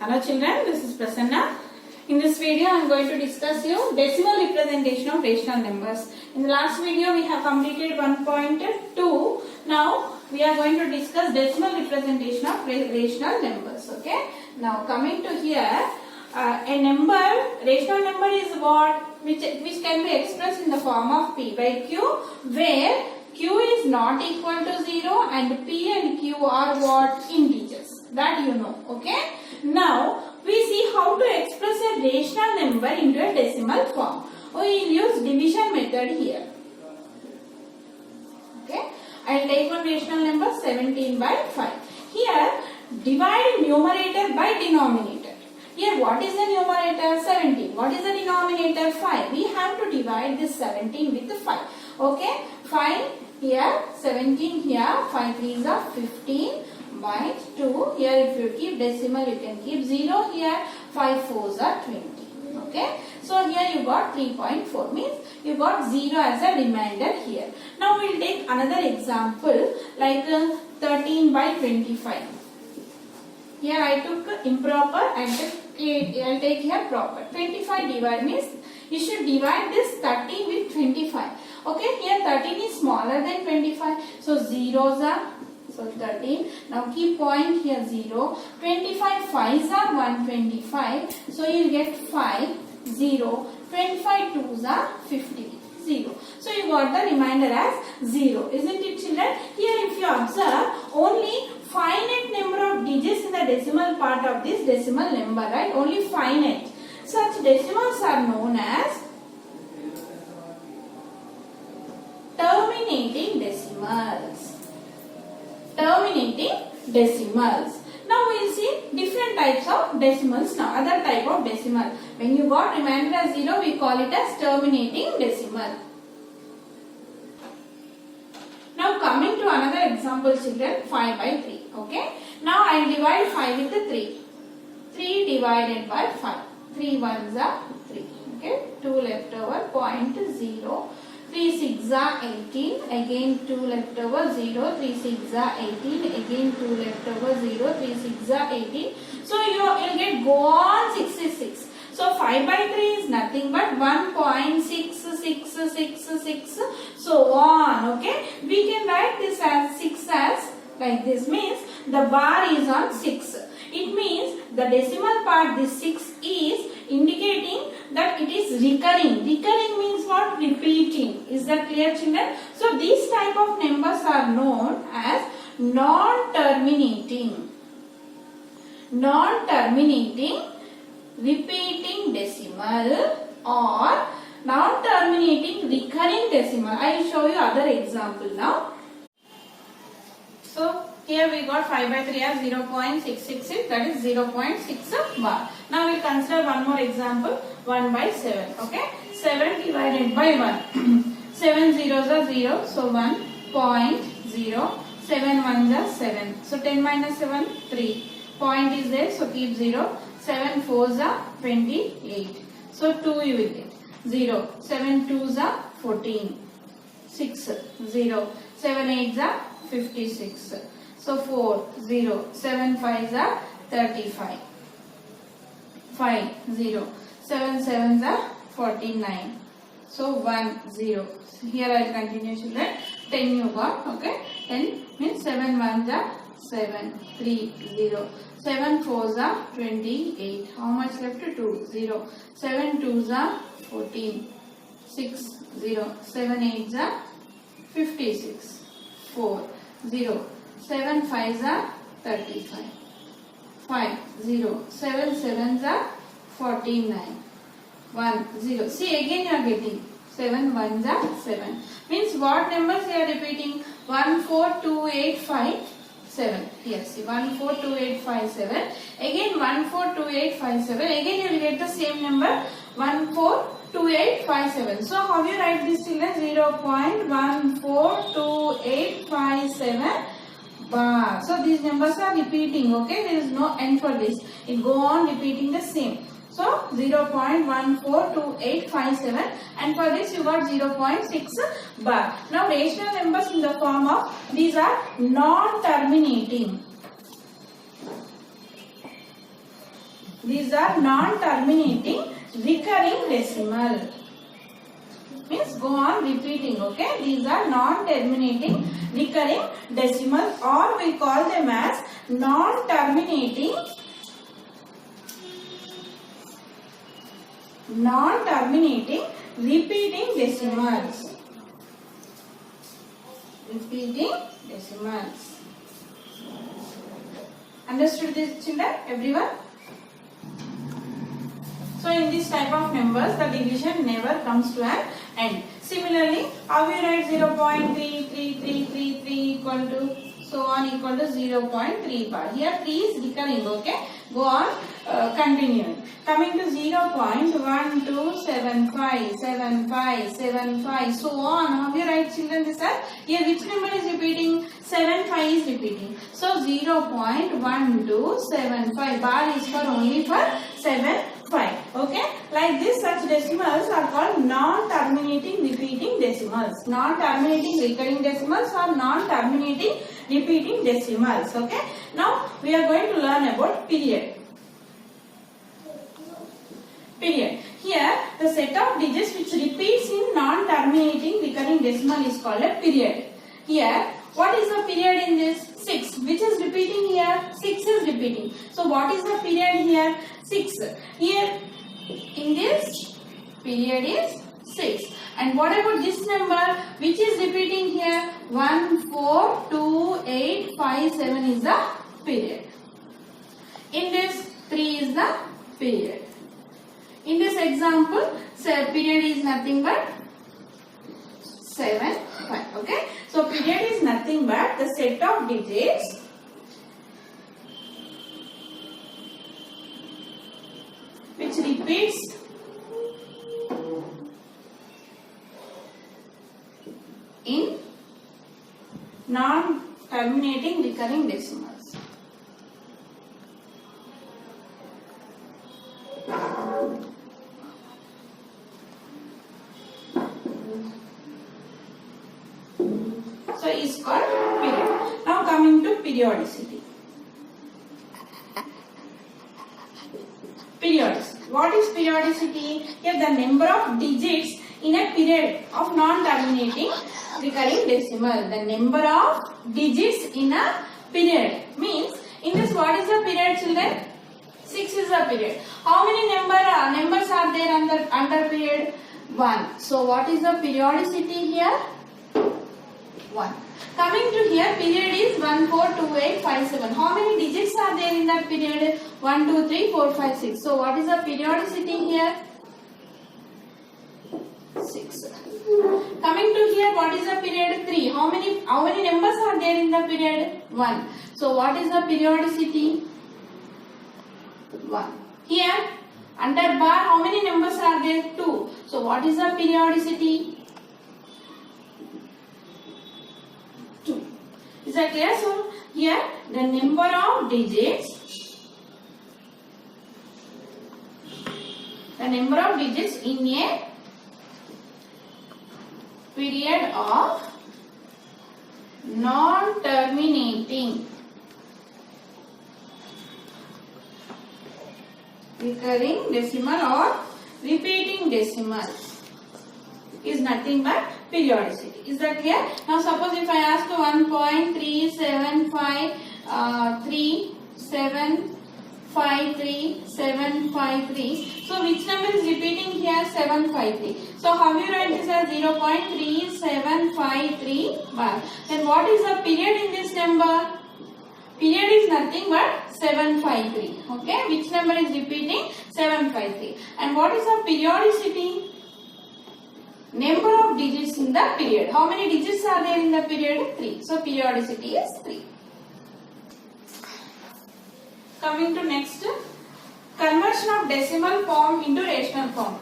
Hello children, this is Prasanna. In this video I am going to discuss you decimal representation of rational numbers. In the last video we have completed 1.2. Now we are going to discuss decimal representation of rational numbers. Okay. Now coming to here, a number, rational number is what? Which can be expressed in the form of P by Q, where Q is not equal to 0 and P and Q are what? Integers. That you know. Okay. Now we see how to express a rational number into a decimal form. We will use division method here. Okay. I will take one rational number 17 by 5. Here divide numerator by denominator. Here what is the numerator? 17. What is the denominator? 5. We have to divide this 17 with 5. Okay. 5 here, 17 here, 5 3s are 15 by 2. Here if you keep decimal you can keep 0 here, 5 4s are 20. Okay. So here you got 3.4, means you got 0 as a remainder here. Now we will take another example like 13 by 25. Here I took improper and I'll take here proper. 25 divide means you should divide this 30 with 25. Okay, here 13 is smaller than 25. So zeros are, so 13. Now keep point here 0. 25 5s are 125. So you get 5, 0. 25 2s are 50, 0. So you got the remainder as 0. Isn't it children? Here if you observe, only finite number of digits in the decimal part of this decimal number, right? Only finite. Such decimals are known as terminating decimals. Terminating decimals. Now we will see different types of decimals now. Other type of decimal. When you got remainder as 0, we call it as terminating decimal. Now coming to another example children, 5 by 3. Okay. Now I will divide 5 with 3. 3 divided by 5. 3 ones are 3. Okay. 2 left over, 0.0. 3 6 are 18. Again 2 left over, 0. 3 6 are 18. Again 2 left over, 0. 3 6 are 18. So you will get go on 66. So 5 by 3 is nothing but 1.66666 so on. Okay. We can write this as 6 as like this, means the bar is on 6. It means the decimal part, this 6 is indicating that it is recurring. Recurring means what? Repeating. Is that clear children? So these type of numbers are known as non-terminating. Non-terminating repeating decimal or non-terminating recurring decimal. I will show you other example now. So here we got 5 by 3 as 0.666, that is 0.6 bar. Now we consider one more example, 1 by 7. Okay, 7 divided by 1. 7 zeros are 0, so 1.0. 7 ones are 7. So 10 minus 7, 3. Point is there, so keep 0. 7 4s are 28. So 2 you will get 0. 7 2s are 14. 6 0. 7 8s are 56. So 4 0. 7 5s are 35. 5 0. 7 7s are 49. So 1 0. Here I will continue children. 10 you got. Okay. 10 means 7 1s are 7. 3 0. 7 4s are 28. How much left? 2 0. 7 2s are 14. 6 0. 7 8s are 56. 4 0. 7 5s are 35. 5 0. 7 7s are 49. 1 0. See again you are getting 7 1s are 7. Means what numbers you are repeating? 1 4 2 8 5 7. Yes, 1 4 2 8 5 7. Again 1 4 2 8 5 7. Again you will get the same number 1 4 2 8 5 7. So how you write this children? 0.142857 bar. So these numbers are repeating. Okay, there is no end for this. It go on repeating the same. So 0.142857, and for this you got 0.6 bar. Now rational numbers in the form of, these are non-terminating. These are non-terminating recurring decimal. Means go on repeating, okay? These are non-terminating recurring decimal, or we call them as non-terminating repeating decimals. Repeating decimals. Understood this, children? Everyone? So in this type of numbers, the division never comes to an end. Similarly, how we write 0.33333 equal to so on equal to 0.3 bar. Here 3 is recurring, okay? Go on continuing. Coming to 0.1275, so on. How you write, children, this are? Here which number is repeating? 75 is repeating. So 0.1275 bar is for only for 75. Okay, like this, such decimals are called non-terminating repeating decimals. Non-terminating recurring decimals or non-terminating repeating decimals. Okay, now we are going to learn about period. Period. Here, the set of digits which repeats in non-terminating recurring decimal is called a period. Here, what is the period in this? 6. Which is repeating here? 6 is repeating. So, what is the period here? 6. Here, in this period is 6. And what about this number? Which is repeating here? 1, 4, 2, 8, 5, 7 is the period. In this, 3 is the period. In this example, period is nothing but 7, 5. Okay. So, period is nothing but the set of digits which repeats in non-terminating recurring decimals. So, is called period. Now, coming to periodicity. Periodicity. What is periodicity? Here, the number of digits in a period of non-terminating recurring decimal. The number of digits in a period means, in this, what is the period, children? 6 is the period. How many numbers are there under period? 1. So, what is the periodicity here? 1. Coming to here, period is 1, 4, 2, 8, 5, 7. How many digits are there in that period? 1, 2, 3, 4, 5, 6. So, what is the periodicity here? 6. Coming to here, what is the period? 3. How many numbers are there in the period? 1. So, what is the periodicity? 1. Here, under bar, how many numbers are there? 2. So, what is the periodicity? 2. Is that clear? So, here the number of digits in a period of non-terminating recurring decimal or repeating decimals is nothing but periodicity. Is that clear? Now, suppose if I ask 1.3753, so which number is repeating here? 753. So, how you write this as 0.3753 bar? Then what is the period in this number? Period is nothing but 753. Okay, which number is repeating? 753. And what is the periodicity? Number of digits in the period. How many digits are there in the period? 3. So, periodicity is 3. Coming to next, conversion of decimal form into rational form.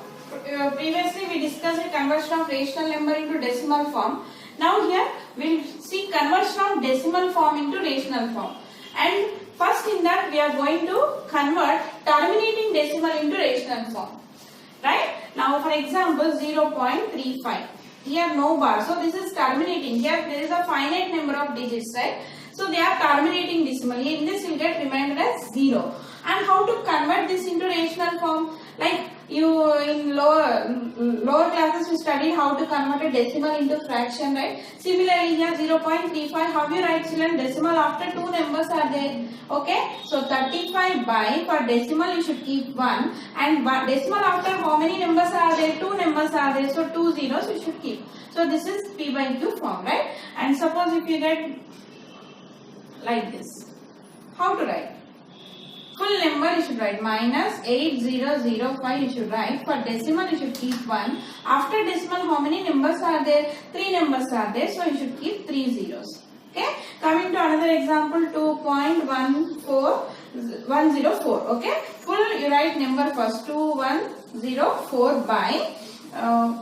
Previously, we discussed the conversion of rational number into decimal form. Now, here we will see conversion of decimal form into rational form. And first in that, we are going to convert terminating decimal into rational form. Right? Now, for example, 0.35. Here no bar. So, this is terminating. Here there is a finite number of digits, right? So, they are terminating decimal. In this, you will get remainder as 0. And how to convert this into rational form? Like you in lower classes you studied how to convert a decimal into fraction, right? Similarly here 0.35, how you write children? Decimal after two numbers are there. Okay, so 35 by, for decimal you should keep 1, and decimal after how many numbers are there? Two numbers are there, so 2 zeros you should keep. So this is P by Q form, right? And suppose if you get like this, how to write? Full number you should write minus 8005 you should write. For decimal you should keep 1. After decimal how many numbers are there? 3 numbers are there, so you should keep 3 zeros. Okay. Coming to another example, 2.14104. Okay. Full you write number first, 2104 by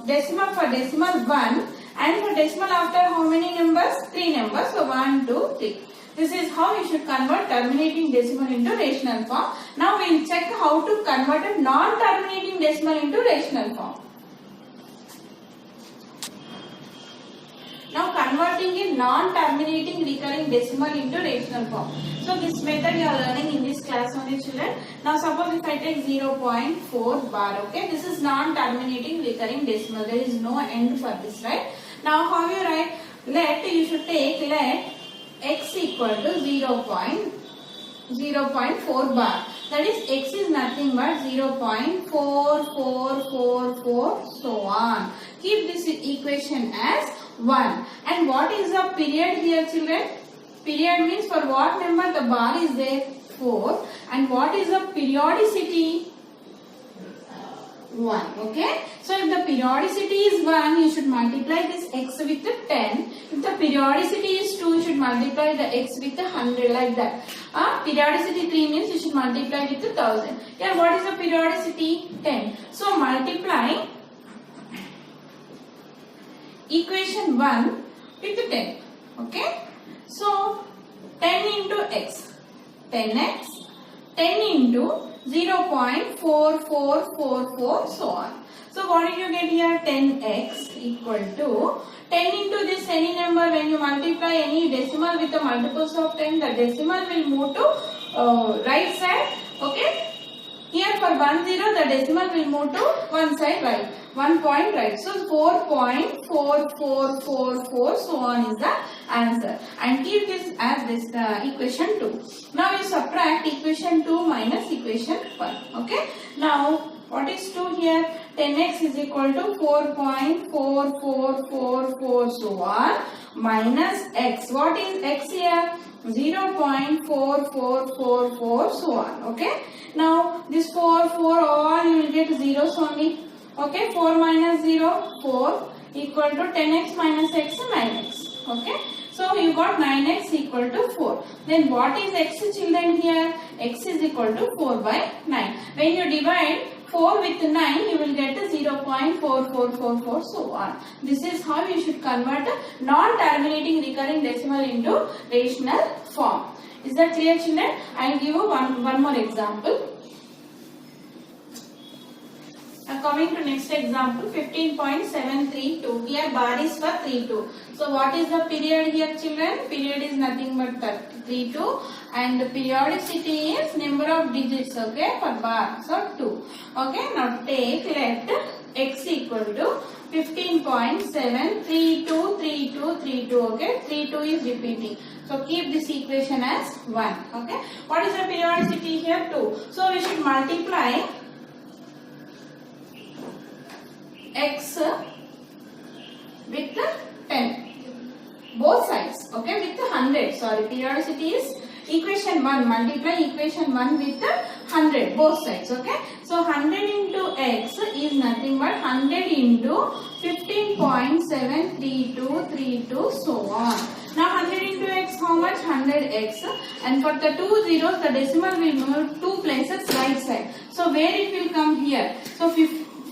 decimal, for decimal 1, and for decimal after how many numbers? 3 numbers, so 1, 2, 3. This is how you should convert terminating decimal into rational form. Now we will check how to convert a non-terminating decimal into rational form. Now converting a non-terminating recurring decimal into rational form. So this method you are learning in this class only, children. Now suppose if I take 0.4 bar, okay, this is non-terminating recurring decimal. There is no end for this, right? Now how you write? You should take let x equal to 0.4 bar. That is x is nothing but 0.4444 so on. Keep this equation as 1. And what is the period here, children? Period means for what number the bar is there? 4. And what is the periodicity? 1. Okay. So if the periodicity is 1, you should multiply this x with 10. If the periodicity is 2, you should multiply the x with 100, like that. Periodicity 3 means you should multiply with 1000. Here what is the periodicity? 10. So multiply equation 1 with 10. Okay. So 10 into x. 10x. 10 into 0.4444 so on. So what did you get here? 10x equal to 10 into this any number. When you multiply any decimal with the multiples of 10, the decimal will move to right side. Okay. Here for 1 0, the decimal will move to one side right, 1 point right. So 4.4444 so on is the answer. And keep this as this equation 2. Now you subtract equation 2 minus equation 1. Okay. Now what is 2 here? 10x is equal to 4.4444 so on minus x. What is x here? 0.4444 so on. Okay. Now this 4 all you will get zeros only. Okay. 4 minus 0 4 equal to 10x minus x 9x. Okay. So you got 9x equal to 4. Then what is x, children, here? X is equal to 4 by 9. When you divide 4 with 9, you will get 0.4444 so on. This is how you should convert a non-terminating recurring decimal into rational form. Is that clear, children? I will give you one more example. Now coming to next example, 15.732. Here bar is for 32. So what is the period here, children? Period is nothing but 32, and the periodicity is number of digits, okay, for bar. So 2. Okay, now take let x equal to 15.7323232. Okay, 32 is repeating. So keep this equation as 1. Okay, what is the periodicity here? 2. So we should multiply x with 10, both sides. Okay, with 100. Sorry, periodicity is equation 1. Multiply equation 1 with 100, both sides. Okay, so 100 into x is nothing but 100 into 15.73232 so on. Now 100 into x, how much? 100x. And for the 2 zeros, the decimal will move 2 places right side. So where it will come here? So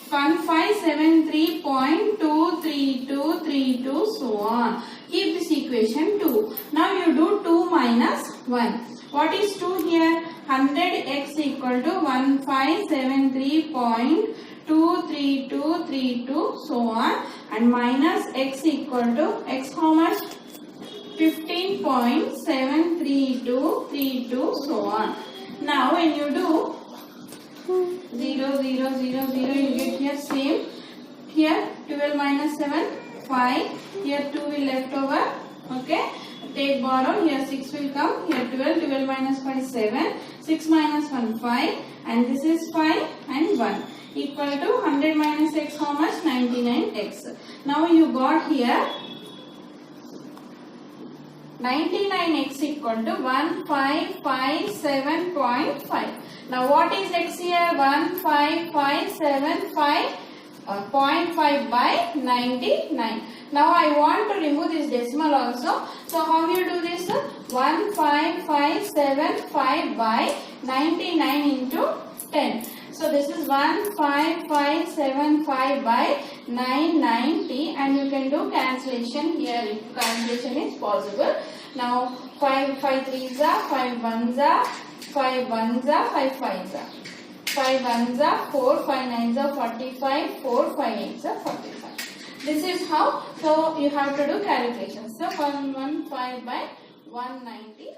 1573.23232 so on. Keep this equation 2. Now you do 2 minus 1. What is 2 here? 100x equal to 1573.23232 so on, and minus x equal to x how much? 15.73232 so on. Now when you do 0, 0, 0, 0, you get here same. Here 12 minus 7, 5. Here 2 will left over. Okay. Take borrow. Here 6 will come. Here 12. 12 minus 5, 7. 6 minus 1, 5. And this is 5 and 1. Equal to 100 minus x, how much? 99x. Now you got here 99x equal to 1557.5. Now what is x here? 1557.5 by 99. Now I want to remove this decimal also. So how you do this? 15575 by 99 into 10. So this is 15575 by 990, and you can do cancellation here if cancellation is possible. Now 5 3s are 5 1s are 5 1s are 5 5s are 5 1s are 4 5 9s are 45 4 5 8s are 45. This is how. So you have to do calculations. So 115 by 190.